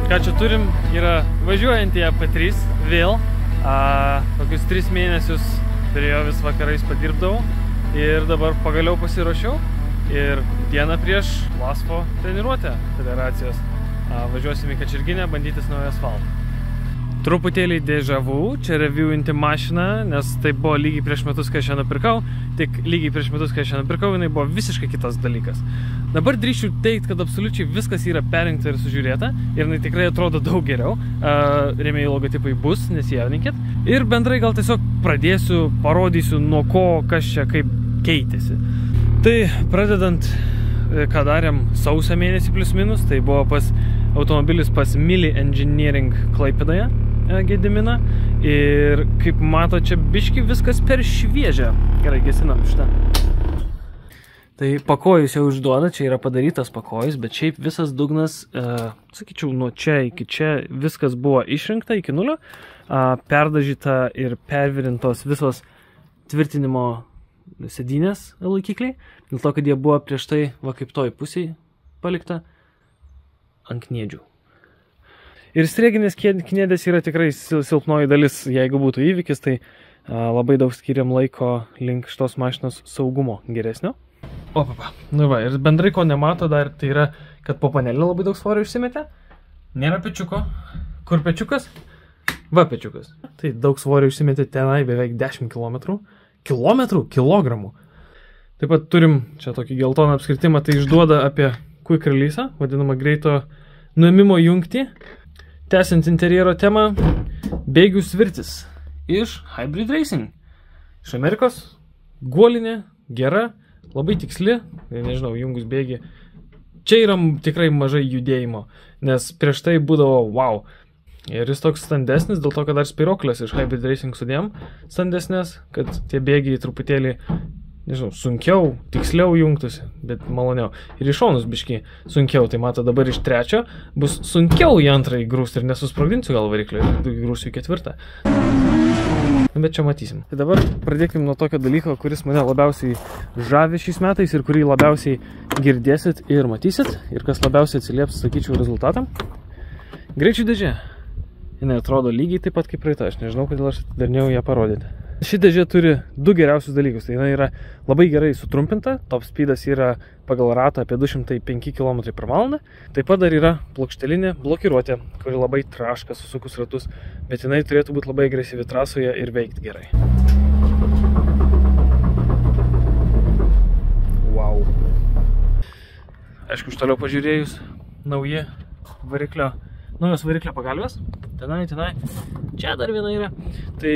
Ką čia turim, yra važiuojantį AP3 vėl. Kokius 3 mėnesius turėjo vis vakarais padirbdavau ir dabar pagaliau pasiruošiau ir dieną prieš Lasvo treniruotę federacijos važiuosim į Kačerginę bandytis naują asfaltą. Truputėlį déjà vu, čia reviewinti mašiną, nes tai buvo lygiai prieš metus, kai aš ją nupirkau, tik lygiai prieš metus, kai aš ją nupirkau, jinai buvo visiškai kitas dalykas. Dabar drįšiu teikti, kad absoliučiai viskas yra perinkta ir sužiūrėta ir jinai tikrai atrodo daug geriau. Rėmėjų logotipai bus, nesijaudinkit. Ir bendrai gal tiesiog pradėsiu, parodysiu nuo ko, kas čia kaip keitėsi. Tai pradedant, ką darėm sausio mėnesį plius minus, tai buvo automobilis pas Mili Engineering Klaipėdoje Gediminą ir kaip mato, čia biški viskas per šviežia. Gerai, gesinam šitą. Tai pakojus jau užduoda, čia yra padarytas pakojus, bet šiaip visas dugnas, sakyčiau, nuo čia iki čia viskas buvo išrinkta iki nulio, perdažyta ir pervirintos visos tvirtinimo sėdynės laikikliai, dėl to, kad jie buvo prieš tai, va kaip toj pusiai palikta, ant kniedžių. Ir strėginės kniedės yra tikrai silpnoji dalis, jeigu būtų įvykis, tai labai daug skiriam laiko link šitos mašinos saugumo geresnio. Opapa, nu va, ir bendrai ko nemato dar, tai yra, kad po panelį labai daug svorio išsimetė, nėra pečiuko. Kur pečiukas? Va pečiukas. Tai daug svorio išsimetė tenai beveik 10 km. Kilogramų. Taip pat turim čia tokį geltoną apskritimą, tai išduoda apie quick release, vadinamą greito nuėmimo jungtį. Tęsiant interjero temą, bėgių svirtis iš Hybrid Racing. Iš Amerikos, guolinė, gera, labai tiksli, nežinau, jungus bėgi. Čia yra tikrai mažai judėjimo, nes prieš tai būdavo wow. Ir jis toks standesnis, dėl to, kad dar spyroklės iš Hybrid Racing sudėjom standesnės, kad tie bėgiai truputėlį, nežinau, sunkiau, tiksliau jungtųsi, bet maloniau. Ir iš šonus biški sunkiau, tai mato dabar iš trečio bus sunkiau į antrąjį grūsti ir nesusprogdinsiu gal variklį, ir grūsiu į ketvirtą. Bet čia matysim. Tai dabar pradėkim nuo tokio dalyko, kuris mane labiausiai žavi šiais metais ir kurį labiausiai girdėsit ir matysit ir kas labiausiai atsilieps, sakyčiau, rezultatam. Greičių dėžė. Jinai atrodo lygiai taip pat kaip praeita, aš nežinau, kodėl aš darniau ją parodyti. Ši dėžė turi du geriausius dalykus. Tai jinai yra labai gerai sutrumpinta, top speedas yra pagal ratą apie 205 km/h. Taip pat dar yra plokštelinė blokiruotė, kuri labai traška susukus ratus, bet jinai turėtų būti labai agresyvi trasoje ir veikti gerai. Wow. Aišku, iš toliau pažiūrėjus, naujos variklio pagalvės. Tenai. Čia dar viena yra. Tai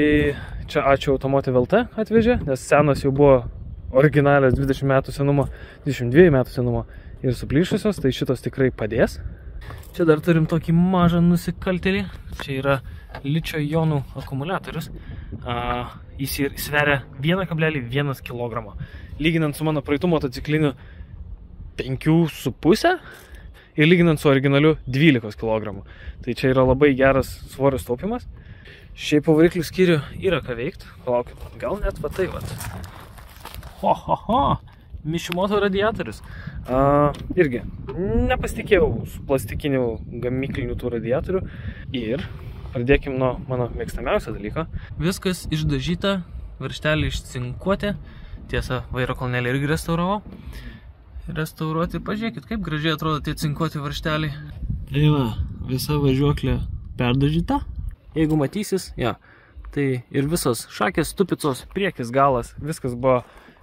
čia ačiū Automotive LT atvežė, nes senos jau buvo originalios 20 metų senumo, 22 metų senumo ir suplyšusios, tai šitos tikrai padės. Čia dar turim tokį mažą nusikaltėlį. Čia yra ličio jonų akumuliatorius. Jis sveria 1,1 kg. Lyginant su mano praeitų motocikliniu 5,5 ir lyginant su originaliu 12 kg. Tai čia yra labai geras svorio taupimas. Šiaip po variklių skyrių yra ką veikti. Palaukit, gal net va tai vat. Mišimoto radiatorius. Irgi nepasitikėjau su plastikiniu gamykliniu tų radiatorių. Ir pradėkim nuo mano mėgstamiausio dalyko. Viskas išdažyta, varžtelį išcinkuoti. Tiesa, vairo kolonėlį irgi restauruoti. Pažiūrėkit, kaip gražiai atrodo tie cinkuoti varžteliai. Tai va, visa važiuoklė perdažyta. Jeigu matysis, tai ir visos šakės, stupicos, priekis, galas, viskas buvo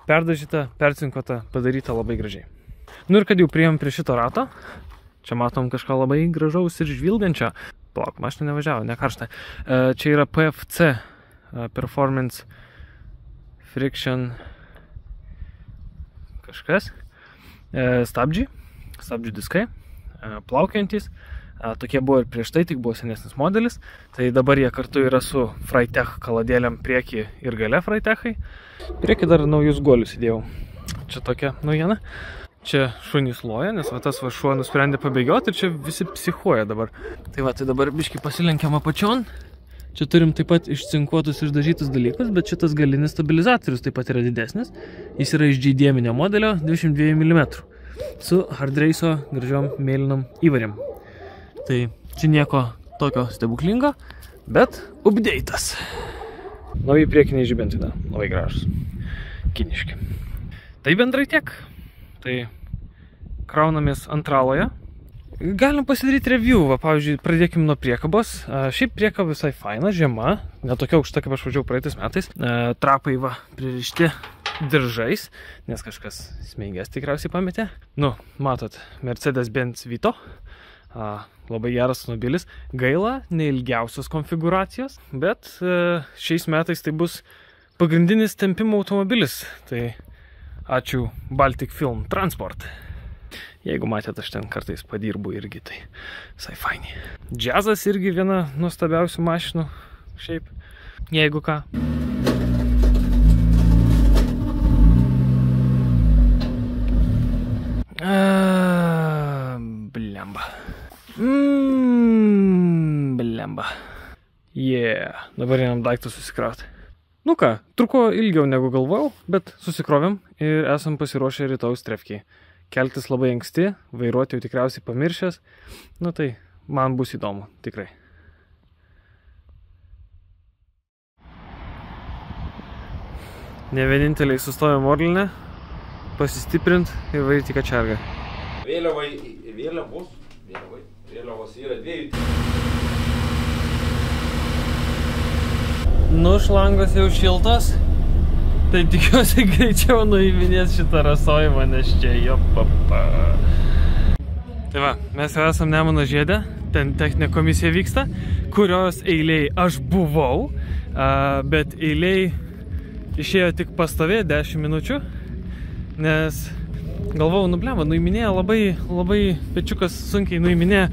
perdažyta, percinkuota, padaryta labai gražiai. Nu ir kad jau priėjom prie šito rato, čia matom kažką labai gražaus ir žvilgančio. Palauk, mašina nevažiavo, ne karšta. Čia yra PFC, Performance Friction kažkas. Stabdžių diskai, plaukiantys. Tokie buvo ir prieš tai, tik buvo senesnis modelis. Tai dabar jie kartu yra su Freitech kaladėliam priekį ir gale Freitechai. Priekį dar naujus guolius įdėjau. Čia tokia naujiena. Čia šunys loja, nes va tas va šuo nusprendė pabėgioti ir čia visi psichuoja dabar. Tai va, tai dabar biškai pasilenkiam apačion. Čia turim taip pat išcinkuotus išdažytus dalykus, bet šitas galinis stabilizatorius taip pat yra didesnis. Jis yra iš GDM-inio modelio 22 mm su Hard Race'o gražiom mėlynom įvarėm. Tai Čia nieko tokio stebuklingo, bet update'as. Nauji priekiniai žibintai, labai gražus. Kiniški. Tai bendrai tiek. Tai kraunamės antraloje. Galim pasidaryti review, va, pavyzdžiui, pradėkim nuo priekabos. Šiaip priekaba visai faina, žema, netokia aukšta, kaip aš važiavau praeitais metais. Trapai va pririšti diržais, nes kažkas smeigės tikriausiai pametė. Nu, matot, Mercedes-Benz Vito, labai geras automobilis. Gaila, neilgiausios konfiguracijos, bet šiais metais tai bus pagrindinis tempimo automobilis. Tai ačiū Baltic Film Transport. Jeigu matėt, aš ten kartais padirbu irgi, tai visai fainiai. Džiazas irgi viena nuostabiausių mašinų, šiaip, jeigu ką. Blemba. Blemba. Yeah, dabar einam daiktus susikrauti. Nu ką, truko ilgiau negu galvojau, bet susikrovėm ir esam pasiruošę rytaus trefkiai. Keltis labai anksti, vairuoti jau tikriausiai pamiršęs, nu tai man bus įdomu, tikrai. Ne vieninteliai sustojom Orlinę, pasistiprint ir varyti Kačergą. Vėliavos yra 2. Nu, šlangas jau šiltas. Tai tikiuosi greičiau nuiminės šitą rasojimą, nes čia jo papa. Tai va, mes jau esam Nemuno žiede, ten techninė komisija vyksta, kurios eiliai aš buvau, bet eiliai išėjo tik pastovė 10 minučių, nes galvojau, blemba, nuiminėjo labai pečiukas sunkiai nuiminėjo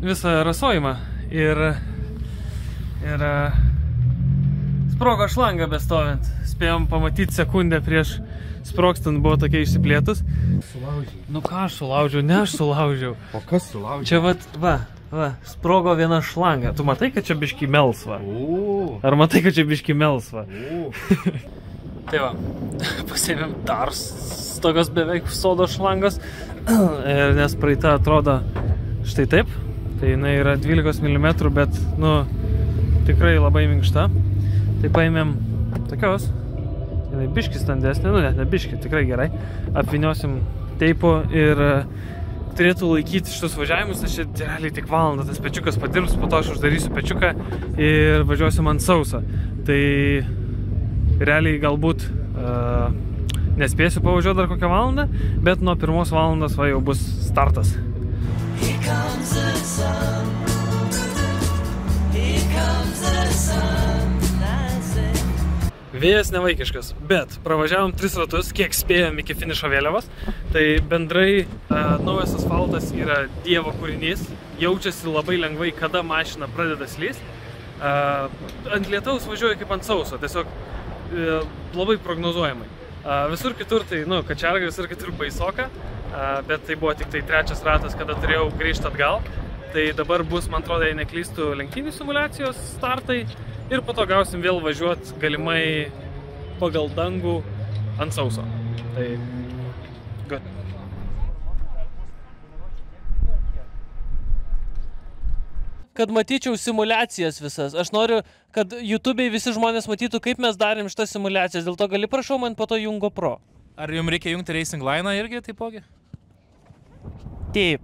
visą rasojimą ir sprogo šlanga bestovint. Spėjom pamatyti sekundę prieš sprogstant, buvo tokia išsiplėtus. Sulaužiai. Nu ką aš sulaužiau? Ne aš sulaužiau. O kas sulaužiai? Čia va, sprogo viena šlanga. Tu matai, kad čia biški melsva? Ar matai, kad čia biški melsva? Tai va, pasėmėm dar tokios beveik sodo šlangos, nes praeita atrodo štai taip. Tai jinai yra 12 mm, bet, nu, tikrai labai minkšta. Tai paėmėm tokios, jinai biški standesnė, nu net ne biški, tikrai gerai. Apviniosim teipo ir turėtų laikyti šitus važiavimus, nes čia realiai tik valandą tas pečiukas padirbs, po to aš uždarysiu pečiuką ir važiuosim ant sauso. Tai realiai galbūt nespėsiu pavažiuoti dar kokią valandą, bet nuo 1 valandos va jau bus startas. Here comes the sun. Here comes the sun. Vėjas nevaikiškas, bet pravažiavom 3 ratus, kiek spėjom iki finišo vėliavos. Tai bendrai naujas asfaltas yra dievo kūrinys. Jaučiasi labai lengvai, kada mašina pradeda slyst. Ant lietaus važiuoju kaip ant sauso, tiesiog labai prognozuojamai. Visur kitur, tai, nu, Kačerga visur kitur baisoka, bet tai buvo tik tai 3 ratas, kada turėjau grįžti atgal. Tai dabar bus, man atrodo, jei neklystų, lenktynių simulacijos startai. Ir po to gausim vėl važiuoti galimai pagal dangų ant sauso. Tai good. Kad matyčiau simulacijas visas. Aš noriu, kad YouTube'ai visi žmonės matytų, kaip mes darėm šitas simulacijas. Dėl to gali prašau man po to jung GoPro. Ar jums reikia jungti Racing Line'ą irgi taipogi? Taip.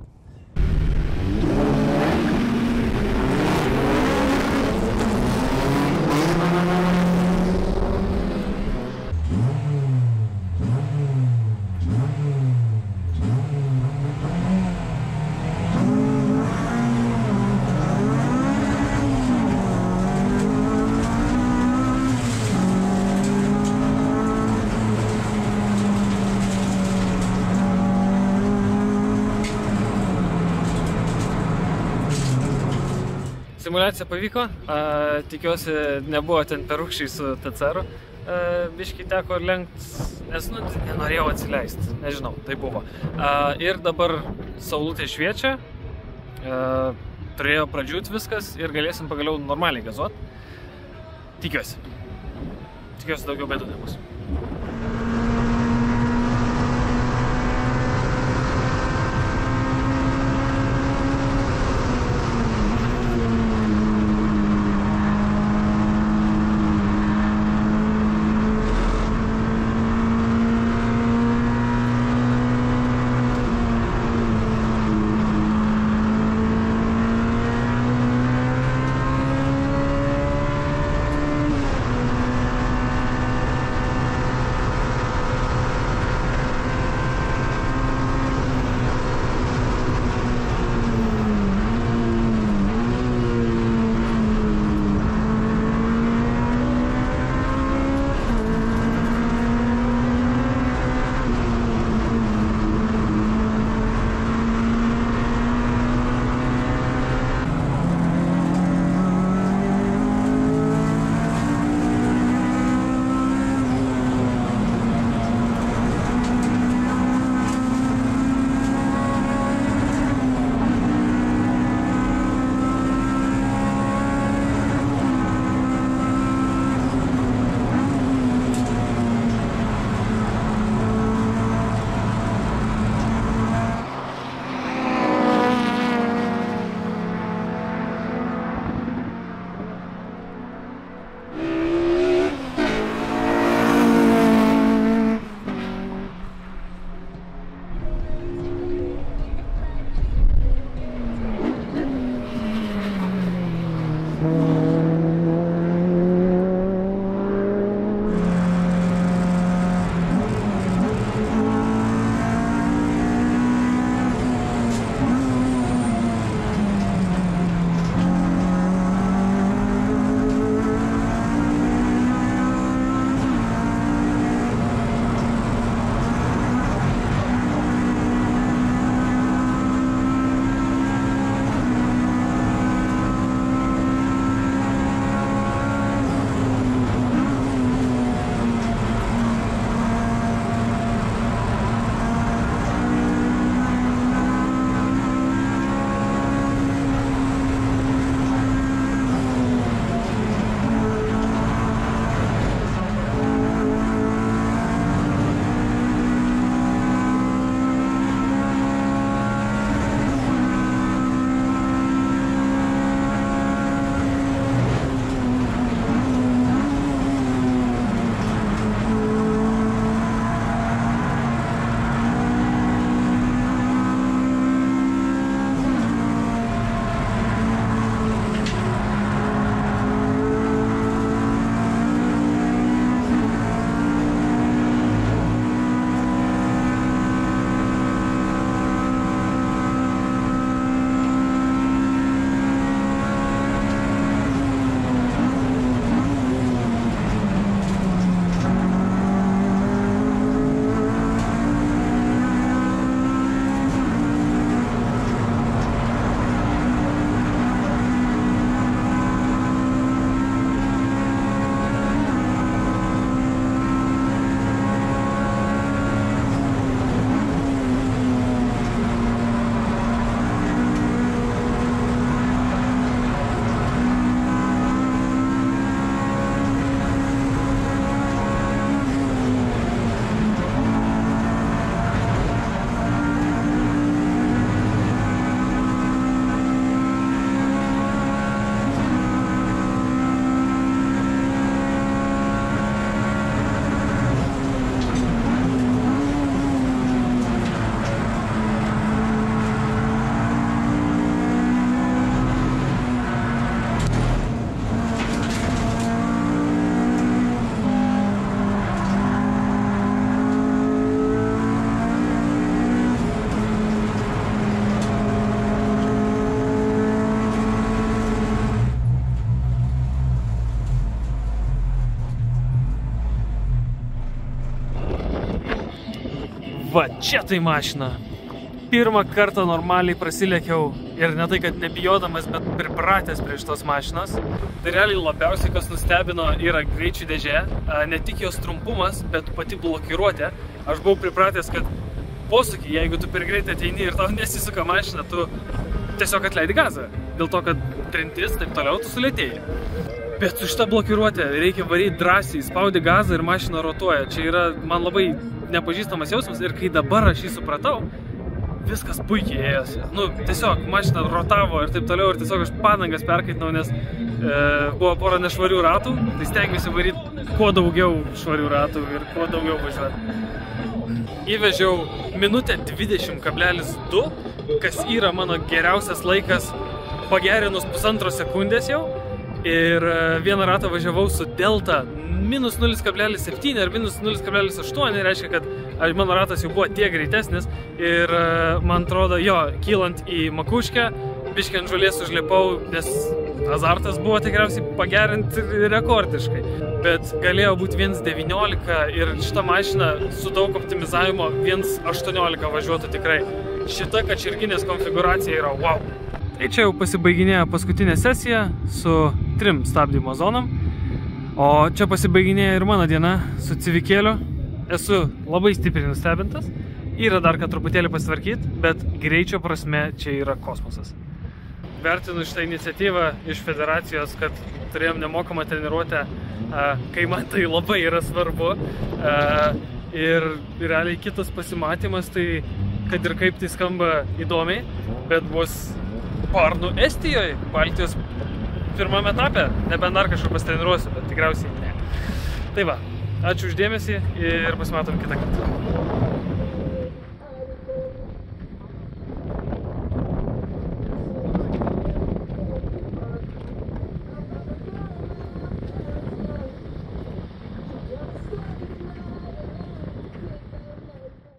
Simulacija pavyko, tikiuosi nebuvo ten per rūkščiai su TCR-u, biškai teko lenkt, nes nenorėjau atsileisti, nežinau, tai buvo. Ir dabar saulutė šviečia, turėjo pradžiūti viskas ir galėsim pagaliau normaliai gazuot. Tikiuosi. Tikiuosi daugiau bėdų nebus. Va, čia tai mašina. Pirmą kartą normaliai prasilėkiau ir ne tai, kad nebijodamas, bet pripratęs prie šitos mašinos. Tai realiai labiausiai, kas nustebino, yra greičių dėžė. Ne tik jos trumpumas, bet pati blokiruotė. Aš buvau pripratęs, kad posūkį, jeigu tu per greitai ateini ir tau nesisuka mašina, tu tiesiog atleidi gazą. Dėl to, kad trintis, taip toliau, tu sulėtėjai. Bet su šita blokiruotė reikia varyti drąsiai, spaudi gazą ir mašina rotuoja. Čia yra man labai nepažįstamas jausmas ir kai dabar aš jį supratau, viskas puikiai ėjosi. Nu, tiesiog mašina rotavo ir taip toliau ir tiesiog aš padangas perkaitinau, nes buvo pora nešvarių ratų, tai stengiuosi varyti kuo daugiau švarių ratų ir kuo daugiau važiuoti. Įvežiau minutę 20,2, kas yra mano geriausias laikas pagerinus 1,5 sekundės jau. Ir vieną ratą važiavau su delta minus 0,7 ar minus 0,8, reiškia, kad mano ratas jau buvo tiek greitesnis ir man atrodo, jo, kylant į Makuškę, biškį ant žolės užlipau, nes azartas buvo tikriausiai pagerinti rekordiškai. Bet galėjo būti 1,19 ir šitą mašiną su daug optimizavimo 1,18 važiuotų tikrai. Šita kačerginės konfiguracija yra wow. Tai čia jau pasibaiginėja paskutinė sesija su 3 stabdymo zonom. O čia pasibaiginėja ir mano diena su Civicėliu. Esu labai stipriai nustebintas. Yra dar ką truputėlį pasitvarkyti, bet greičio prasme čia yra kosmosas. Vertinu šitą iniciatyvą iš federacijos, kad turėjom nemokamą treniruotę, kai man tai labai yra svarbu. Ir realiai kitas pasimatymas, tai kad ir kaip tai skamba įdomiai, bet bus Parnų Estijoje, Baltijos pirmame etape. Nebent dar kažkur pasitreniruosiu, bet tikriausiai ne. Tai va, ačiū už dėmesį ir pasimatom kitą kartą.